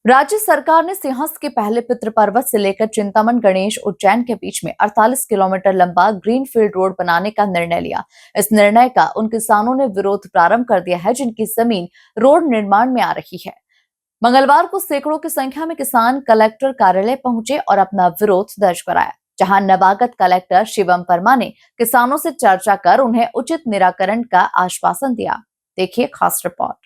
राज्य सरकार ने सिंहस्थ के पहले पितृपर्वत से लेकर चिंतामण गणेश उज्जैन के बीच में 48 किलोमीटर लंबा ग्रीनफील्ड रोड बनाने का निर्णय लिया। इस निर्णय का उन किसानों ने विरोध प्रारंभ कर दिया है जिनकी जमीन रोड निर्माण में आ रही है। मंगलवार को सैकड़ों की संख्या में किसान कलेक्टर कार्यालय पहुंचे और अपना विरोध दर्ज कराया, जहां नवागत कलेक्टर शिवम वर्मा ने किसानों से चर्चा कर उन्हें उचित निराकरण का आश्वासन दिया। देखिए खास रिपोर्ट।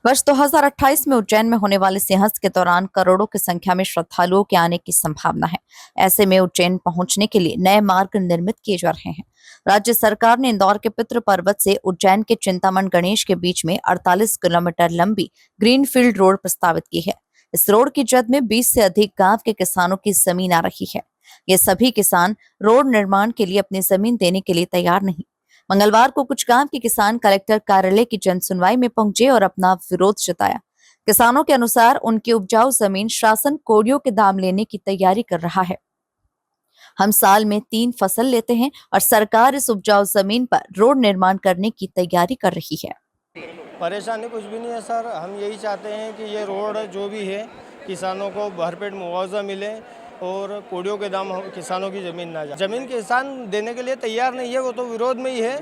वर्ष 2028 में उज्जैन में होने वाले सिंहस्थ के दौरान करोड़ों की संख्या में श्रद्धालुओं के आने की संभावना है। ऐसे में उज्जैन पहुंचने के लिए नए मार्ग निर्मित किए जा रहे हैं। राज्य सरकार ने इंदौर के पितृ पर्वत से उज्जैन के चिंतामण गणेश के बीच में 48 किलोमीटर लंबी ग्रीनफील्ड रोड प्रस्तावित की है। इस रोड की जद में 20 से अधिक गांव के किसानों की जमीन आ रही है। ये सभी किसान रोड निर्माण के लिए अपनी जमीन देने के लिए तैयार नहीं। मंगलवार को कुछ गांव के किसान कलेक्टर कार्यालय की जनसुनवाई में पहुंचे और अपना विरोध जताया। किसानों के अनुसार उनकी उपजाऊ जमीन शासन कोड़ियों के दाम लेने की तैयारी कर रहा है। हम साल में 3 फसल लेते हैं और सरकार इस उपजाऊ जमीन पर रोड निर्माण करने की तैयारी कर रही है। परेशानी कुछ भी नहीं है सर, हम यही चाहते हैं कि ये रोड जो भी है किसानों को भरपेट मुआवजा मिले और कोड़ियों के दाम किसानों की ज़मीन ना जाए। ज़मीन किसान देने के लिए तैयार नहीं है, वो तो विरोध में ही है।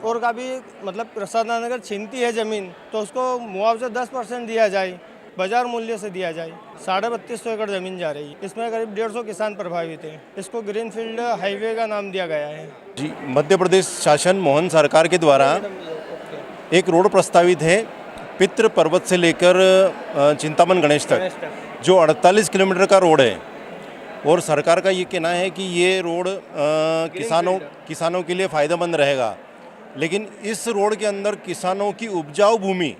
और काफ़ी मतलब प्रसाद नगर छीनती है ज़मीन तो उसको मुआवजा 10% दिया जाए, बाजार मूल्य से दिया जाए। 3250 एकड़ ज़मीन जा रही है, इसमें करीब 150 किसान प्रभावित हैं। इसको ग्रीनफील्ड हाईवे का नाम दिया गया है। जी, मध्य प्रदेश शासन मोहन सरकार के द्वारा एक रोड प्रस्तावित है पितृ पर्वत से लेकर चिंतामण गणेश तक, जो 48 किलोमीटर का रोड है। और सरकार का ये कहना है कि ये रोड किसानों के लिए फ़ायदेमंद रहेगा। लेकिन इस रोड के अंदर किसानों की उपजाऊ भूमि,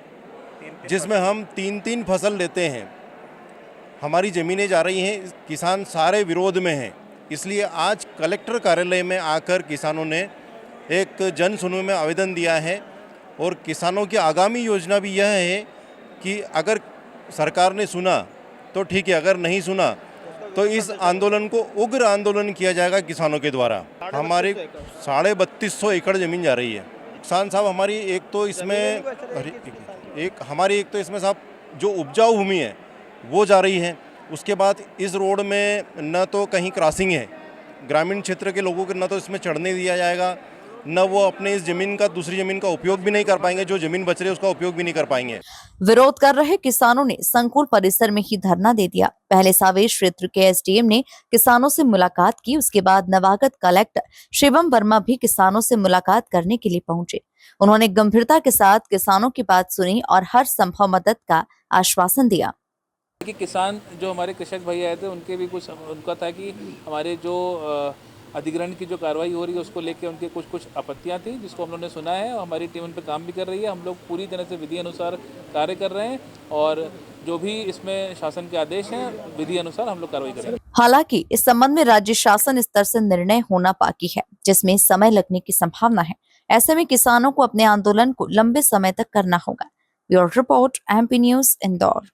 जिसमें हम 3-3 फसल लेते हैं, हमारी ज़मीनें जा रही हैं, किसान सारे विरोध में हैं। इसलिए आज कलेक्टर कार्यालय में आकर किसानों ने एक जन सुनवाई में आवेदन दिया है। और किसानों की आगामी योजना भी यह है कि अगर सरकार ने सुना तो ठीक है, अगर नहीं सुना तो इस आंदोलन को उग्र आंदोलन किया जाएगा किसानों के द्वारा। हमारी 3250 एकड़ ज़मीन जा रही है। किसान साहब, हमारी एक तो इसमें साहब जो उपजाऊ भूमि है वो जा रही है। उसके बाद इस रोड में न तो कहीं क्रॉसिंग है, ग्रामीण क्षेत्र के लोगों को न तो इसमें चढ़ने दिया जाएगा, न वो अपने इस जमीन का दूसरी जमीन का उपयोग भी नहीं कर पाएंगे, जो जमीन बच रही है उसका उपयोग भी नहीं कर पाएंगे। विरोध कर रहे किसानों ने संकुल परिसर में ही धरना दे दिया। पहले सावेर क्षेत्र के एसडीएम ने किसानों से मुलाकात की। उसके बाद नवागत कलेक्टर शिवम वर्मा भी किसानों से मुलाकात करने के लिए पहुंचे। उन्होंने गंभीरता के साथ किसानों की बात सुनी और हर संभव मदद का आश्वासन दिया। कि किसान जो हमारे कृषक भाई आए थे उनके भी कुछ उनका था कि हमारे जो अधिग्रहण की जो कार्रवाई हो रही है उसको लेके उनके कुछ आपत्तियां थी, जिसको हम लोगों ने सुना है और हमारी टीम उन पर काम भी कर रही है। हम लोग पूरी तरह से विधि अनुसार कार्य कर रहे हैं और जो भी इसमें शासन के आदेश हैं विधि अनुसार हम लोग कार्रवाई करेंगे। हालांकि इस संबंध में राज्य शासन स्तर से निर्णय होना बाकी है, जिसमें समय लगने की संभावना है। ऐसे में किसानों को अपने आंदोलन को लंबे समय तक करना होगा। Bureau report, MP news, Indore.